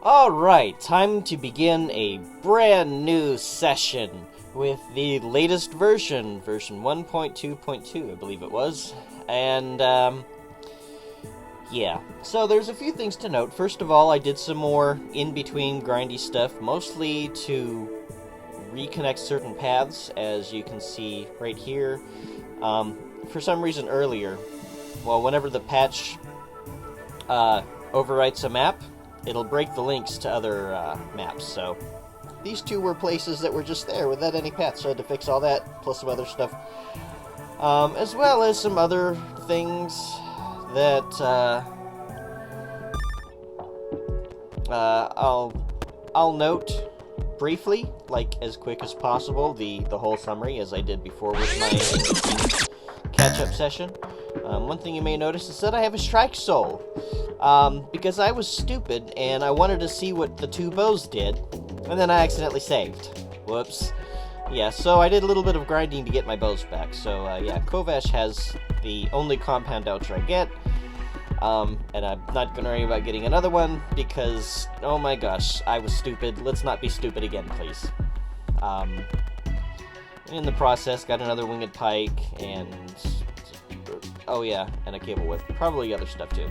Alright, time to begin a brand new session with the latest version 1.2.2, I believe it was. And, yeah. So there's a few things to note. First of all, I did some more in-between grindy stuff, mostly to reconnect certain paths, as you can see right here. For some reason earlier, well, whenever the patch overwrites a map, it'll break the links to other maps, so these two were places that were just there without any paths, so I had to fix all that, plus some other stuff. As well as some other things that I'll note briefly, like as quick as possible, the whole summary, as I did before with my catch-up session. One thing you may notice is that I have a strike soul, because I was stupid and I wanted to see what the two bows did, and then I accidentally saved. Whoops. Yeah, so I did a little bit of grinding to get my bows back. So yeah, Kovash has the only compound outer I get, and I'm not gonna worry about getting another one because, oh my gosh, I was stupid. Let's not be stupid again, please. In the process, got another winged pike and, oh yeah, and a cable whip. Probably other stuff too.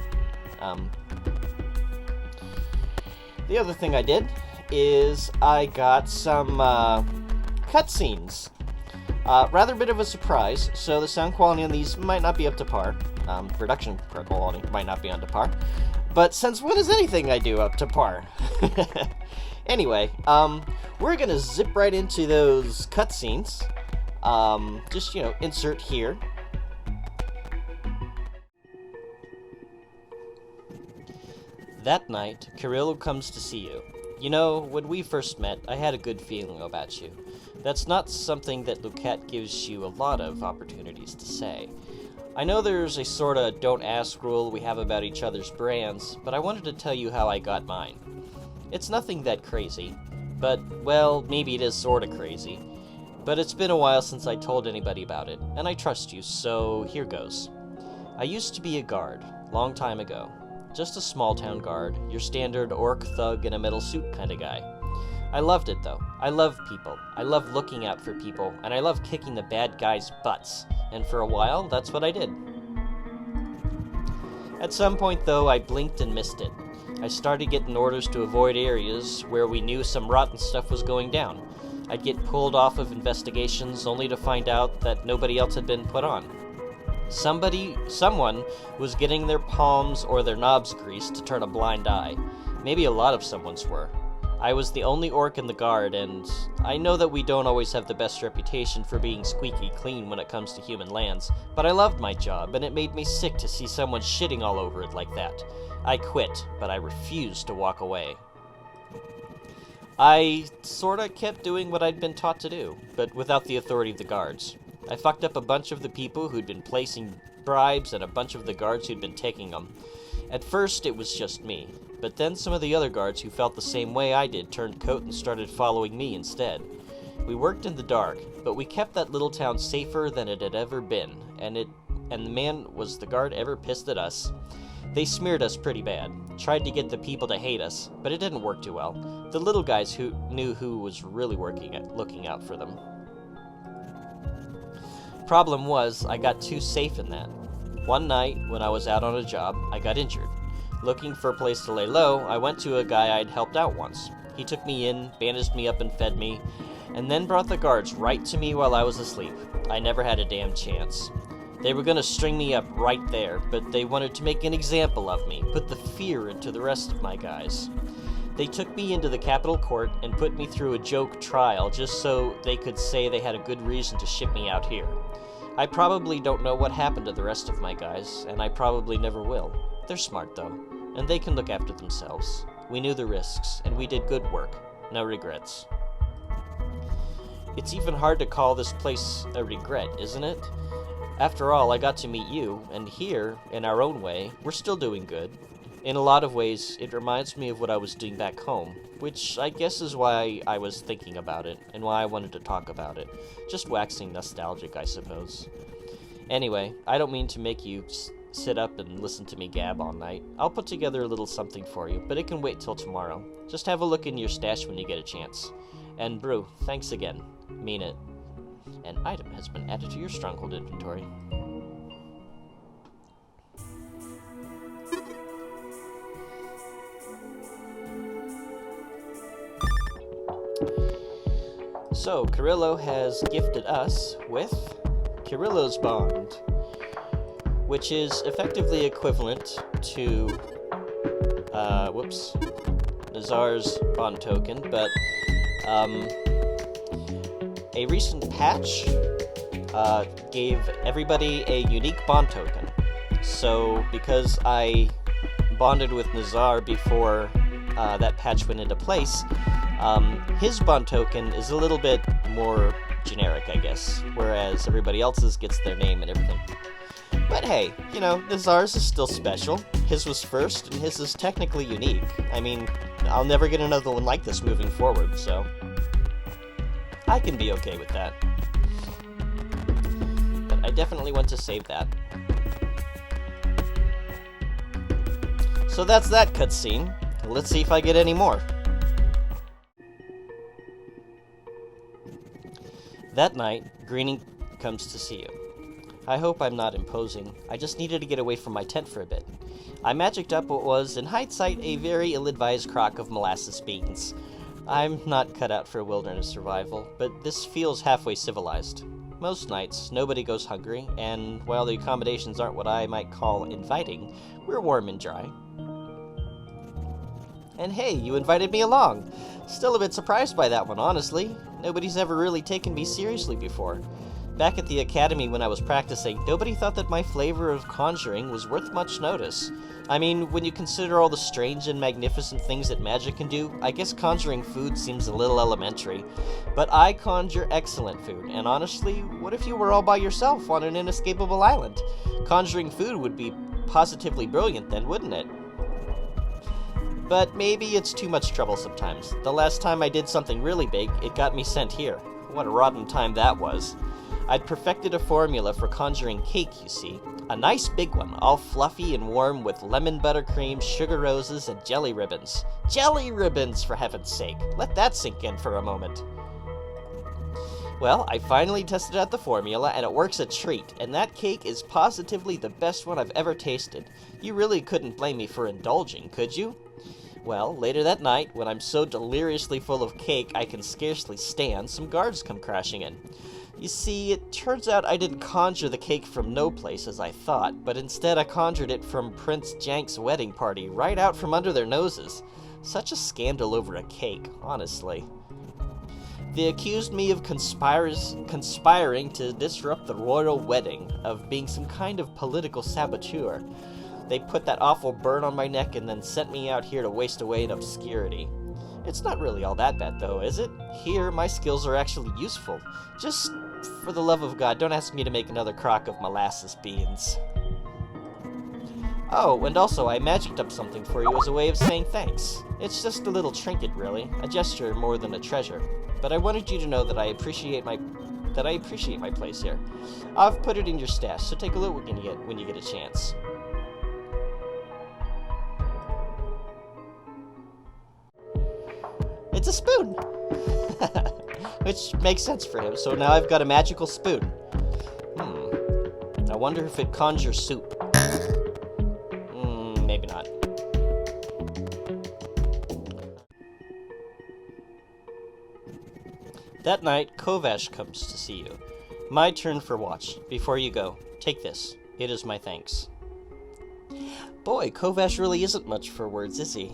The other thing I did is I got some cutscenes. Rather bit of a surprise, so the sound quality on these might not be up to par. Production quality might not be on to par. But since when is anything I do up to par? Anyway, we're gonna zip right into those cutscenes. Just, insert here. That night, Kirill comes to see you. You know, when we first met, I had a good feeling about you. That's not something that Lucat gives you a lot of opportunities to say. I know there's a sorta don't ask rule we have about each other's brands, but I wanted to tell you how I got mine. It's nothing that crazy, but, well, maybe it is sorta crazy. But it's been a while since I told anybody about it, and I trust you, so here goes. I used to be a guard, long time ago. Just a small-town guard, your standard orc thug in a metal suit kind of guy. I loved it, though. I love people. I love looking out for people, and I love kicking the bad guys' butts. And for a while, that's what I did. At some point, though, I blinked and missed it. I started getting orders to avoid areas where we knew some rotten stuff was going down. I'd get pulled off of investigations only to find out that nobody else had been put on. Someone was getting their palms or their knobs greased to turn a blind eye. Maybe a lot of someone's were. I was the only orc in the guard, and I know that we don't always have the best reputation for being squeaky clean when it comes to human lands, but I loved my job, and it made me sick to see someone shitting all over it like that. I quit, but I refused to walk away. I sorta kept doing what I'd been taught to do, but without the authority of the guards. I fucked up a bunch of the people who'd been placing bribes and a bunch of the guards who'd been taking them. At first, it was just me, but then some of the other guards who felt the same way I did turned coat and started following me instead. We worked in the dark, but we kept that little town safer than it had ever been, and man, was the guard ever pissed at us. They smeared us pretty bad, tried to get the people to hate us, but it didn't work too well. The little guys who knew who was really looking out for them. Problem was, I got too safe in that. One night, when I was out on a job, I got injured. Looking for a place to lay low, I went to a guy I'd helped out once. He took me in, bandaged me up and fed me, and then brought the guards right to me while I was asleep. I never had a damn chance. They were gonna string me up right there, but they wanted to make an example of me, put the fear into the rest of my guys. They took me into the Capitol Court and put me through a joke trial just so they could say they had a good reason to ship me out here. I probably don't know what happened to the rest of my guys, and I probably never will. They're smart though, and they can look after themselves. We knew the risks, and we did good work. No regrets. It's even hard to call this place a regret, isn't it? After all, I got to meet you, and here, in our own way, we're still doing good. In a lot of ways, it reminds me of what I was doing back home, which I guess is why I was thinking about it, and why I wanted to talk about it. Just waxing nostalgic, I suppose. Anyway, I don't mean to make you sit up and listen to me gab all night. I'll put together a little something for you, but it can wait till tomorrow. Just have a look in your stash when you get a chance. And Brew, thanks again. Mean it. An item has been added to your stronghold inventory. So, Carillo has gifted us with Carillo's Bond, which is effectively equivalent to, Nazar's Bond token, but, a recent patch, gave everybody a unique Bond token. So, because I bonded with Nazar before, that patch went into place, his Bond token is a little bit more generic, I guess, whereas everybody else's gets their name and everything. But hey, you know, Nazar's is still special. His was first, and his is technically unique. I mean, I'll never get another one like this moving forward, so I can be okay with that. But I definitely want to save that. So that's that cutscene. Let's see if I get any more. That night, Greening comes to see you. I hope I'm not imposing. I just needed to get away from my tent for a bit. I magicked up what was, in hindsight, a very ill-advised crock of molasses beans. I'm not cut out for wilderness survival, but this feels halfway civilized. Most nights, nobody goes hungry, and while the accommodations aren't what I might call inviting, we're warm and dry. And hey, you invited me along! Still a bit surprised by that one, honestly. Nobody's ever really taken me seriously before. Back at the academy when I was practicing, nobody thought that my flavor of conjuring was worth much notice. I mean, when you consider all the strange and magnificent things that magic can do, I guess conjuring food seems a little elementary. But I conjure excellent food, and honestly, what if you were all by yourself on an inescapable island? Conjuring food would be positively brilliant then, wouldn't it? But maybe it's too much trouble sometimes. The last time I did something really big, it got me sent here. What a rotten time that was. I'd perfected a formula for conjuring cake, you see. A nice big one, all fluffy and warm with lemon buttercream, sugar roses, and jelly ribbons. Jelly ribbons, for heaven's sake! Let that sink in for a moment. Well, I finally tested out the formula, and it works a treat, and that cake is positively the best one I've ever tasted. You really couldn't blame me for indulging, could you? Well, later that night, when I'm so deliriously full of cake I can scarcely stand, some guards come crashing in. You see, it turns out I didn't conjure the cake from no place as I thought, but instead I conjured it from Prince Jank's wedding party, right out from under their noses. Such a scandal over a cake, honestly. They accused me of conspiring to disrupt the royal wedding, of being some kind of political saboteur. They put that awful burn on my neck and then sent me out here to waste away in obscurity. It's not really all that bad, though, is it? Here, my skills are actually useful. Just, for the love of God, don't ask me to make another crock of molasses beans. Oh, and also, I magicked up something for you as a way of saying thanks. It's just a little trinket, really. A gesture more than a treasure. But I wanted you to know that I appreciate my place here. I've put it in your stash, so take a look when you get a chance. It's a spoon! Which makes sense for him, so now I've got a magical spoon. I wonder if it conjures soup. Maybe not. That night, Kovash comes to see you. My turn for watch. Before you go, take this. It is my thanks. Boy, Kovash really isn't much for words, is he?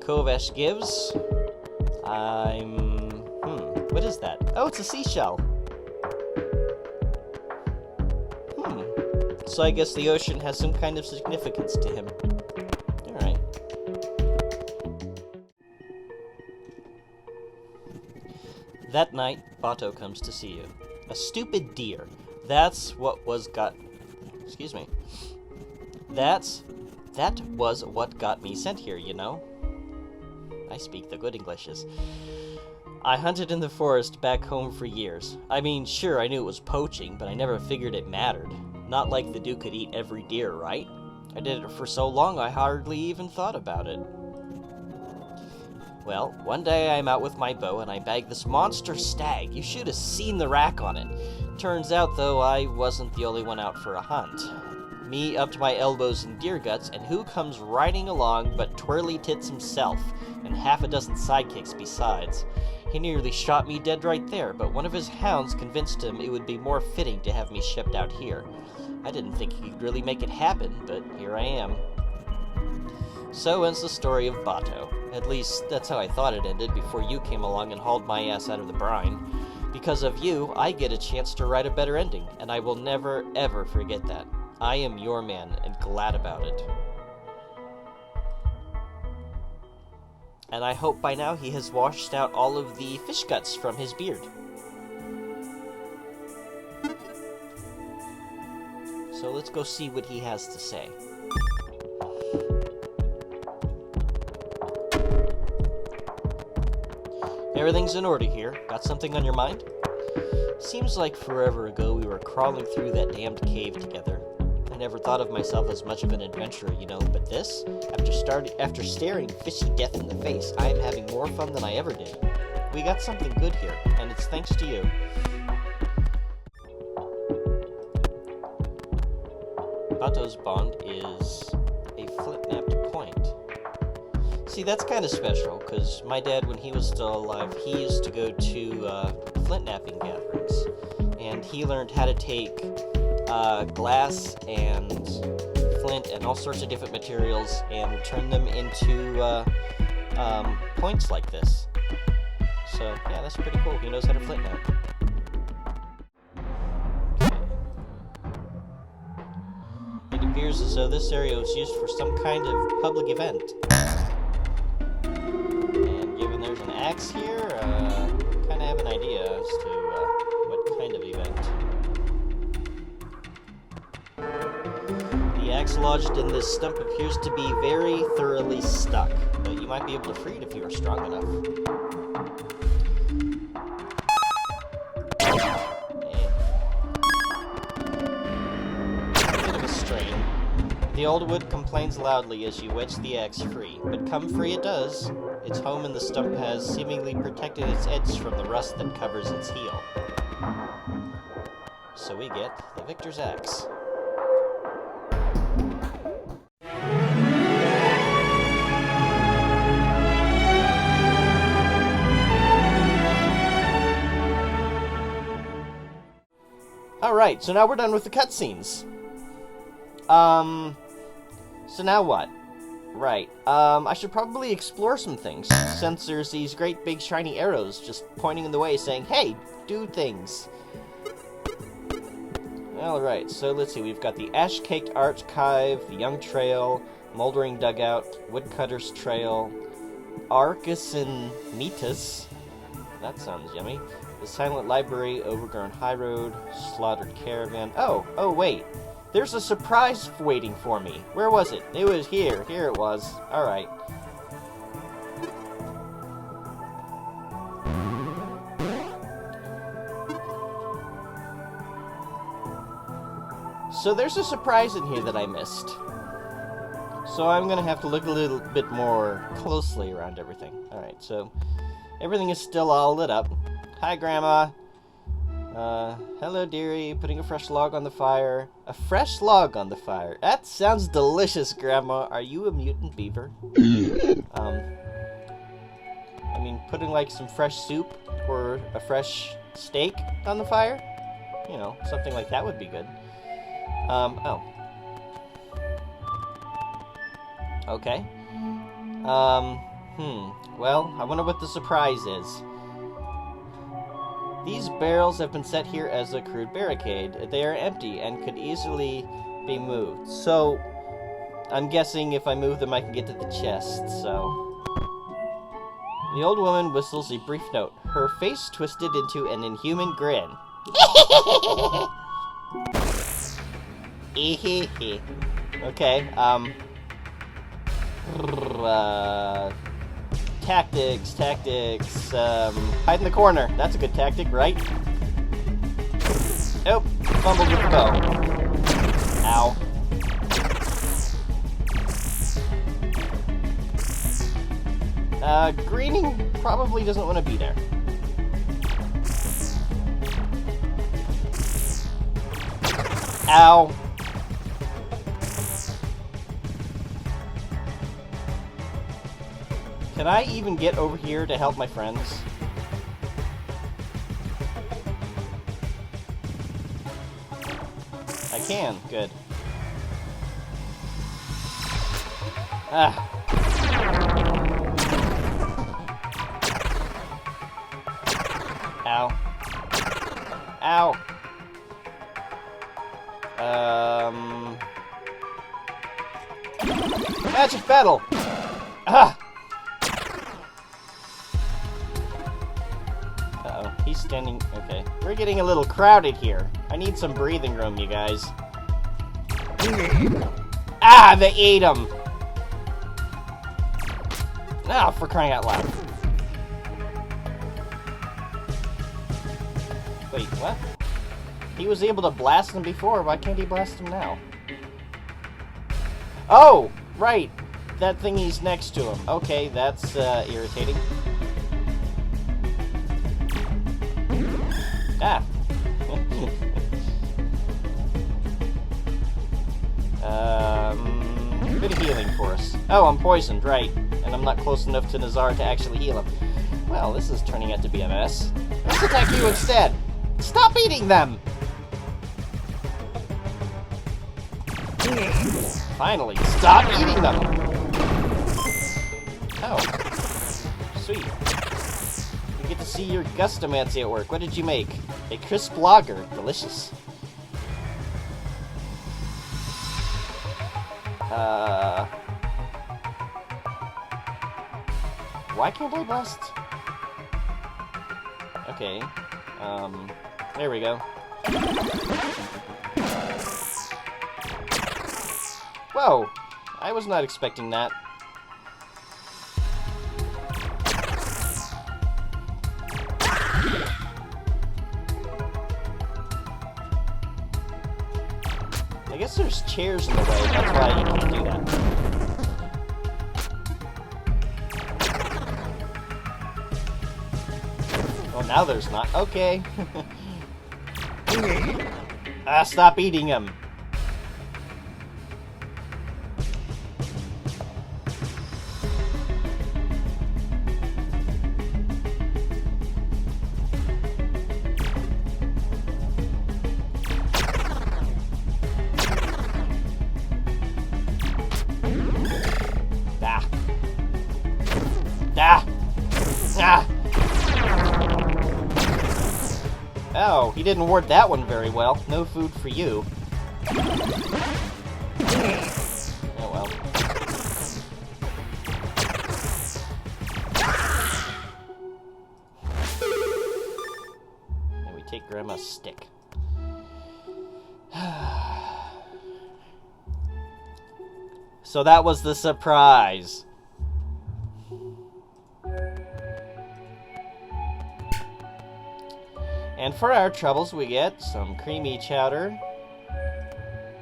Kovash gives. What is that? Oh, it's a seashell. So I guess the ocean has some kind of significance to him. Alright. That night, Bato comes to see you. A stupid deer. That's what was got... Excuse me. That was what got me sent here, you know? I speak the good Englishes. I hunted in the forest back home for years. I mean, sure, I knew it was poaching, but I never figured it mattered. Not like the Duke could eat every deer, right? I did it for so long I hardly even thought about it. Well, one day I'm out with my bow and I bagged this monster stag. You should have seen the rack on it. Turns out, though, I wasn't the only one out for a hunt. Me up to my elbows in deer guts, and who comes riding along but Twirly Tits himself, and half a dozen sidekicks besides. He nearly shot me dead right there, but one of his hounds convinced him it would be more fitting to have me shipped out here. I didn't think he could really make it happen, but here I am. So ends the story of Bato. At least, that's how I thought it ended before you came along and hauled my ass out of the brine. Because of you, I get a chance to write a better ending, and I will never, ever forget that. I am your man, and glad about it. And I hope by now he has washed out all of the fish guts from his beard. So let's go see what he has to say. Everything's in order here. Got something on your mind? Seems like forever ago we were crawling through that damned cave together. I never thought of myself as much of an adventurer, you know, but this, after staring fishy death in the face, I am having more fun than I ever did. We got something good here, and it's thanks to you. Bato's bond is a flip-napped point. See, that's kind of special, because my dad, when he was still alive, he used to go to flint-napping gatherings, and he learned how to take glass and flint and all sorts of different materials and turn them into points like this. So, yeah, that's pretty cool. He knows how to flint nap. Okay. It appears as though this area was used for some kind of public event. And given there's an axe here, kind of have an idea as to what kind of event. The axe lodged in this stump appears to be very thoroughly stuck, but you might be able to free it if you are strong enough. Bit of a strain. The old wood complains loudly as you wedge the axe free, but come free it does. Its home in the stump has seemingly protected its edge from the rust that covers its heel. So we get the victor's axe. Alright, so now we're done with the cutscenes. So now what? Right, I should probably explore some things, since there's these great big shiny arrows just pointing in the way saying, hey, do things. Alright, so let's see, we've got the Ash-Caked Archive, the Young Trail, Moldering Dugout, Woodcutter's Trail, Arcus and Metus. That sounds yummy. The Silent Library, Overgrown High Road, Slaughtered Caravan. Oh, wait. There's a surprise waiting for me. Where was it? It was here. Here it was. Alright. So there's a surprise in here that I missed. So I'm gonna have to look a little bit more closely around everything. Alright, so everything is still all lit up. Hi, Grandma. Hello, dearie. Putting a fresh log on the fire. A fresh log on the fire. That sounds delicious, Grandma. Are you a mutant beaver? I mean, putting, like, some fresh soup or a fresh steak on the fire? You know, something like that would be good. Oh. Okay. Well, I wonder what the surprise is. These barrels have been set here as a crude barricade. They are empty and could easily be moved. So, I'm guessing if I move them I can get to the chest, so... The old woman whistles a brief note, her face twisted into an inhuman grin. Okay, tactics, hide in the corner. That's a good tactic, right? Nope, fumbled with the bow. Ow. Greening probably doesn't want to be there. Ow. Can I even get over here to help my friends? I can. Good. Ah. Ow. Ow. Magic battle! Ah! Uh-oh, he's standing... Okay. We're getting a little crowded here. I need some breathing room, you guys. Ah, they ate him! Ah, for crying out loud. Wait, what? He was able to blast him before, why can't he blast him now? Oh! Right! That thingy's next to him. Okay, that's irritating. Ah! Bit of healing for us. Oh, I'm poisoned, right. And I'm not close enough to Nazar to actually heal him. Well, this is turning out to be a mess. Let's attack you instead! Stop eating them! Finally, stop eating them! Oh. Sweet. You get to see your gustomancy at work. What did you make? A crisp lager. Delicious. Why can't I blast? Okay. There we go. Whoa! I was not expecting that. I guess there's chairs in the way, that's why you can't do that. Oh, now there's not. Okay. Ah, stop eating him. Oh, he didn't ward that one very well. No food for you. Oh well. And we take Grandma's stick. So that was the surprise. And for our troubles, we get some creamy chowder,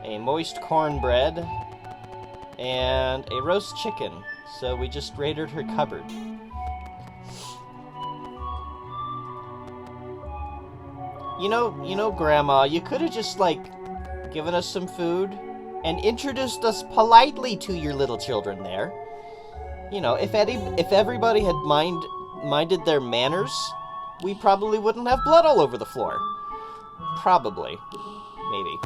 a moist cornbread, and a roast chicken. So we just raided her cupboard. You know, Grandma, you could have just, like, given us some food and introduced us politely to your little children there. You know, if everybody had minded their manners, we probably wouldn't have blood all over the floor. Probably. Maybe.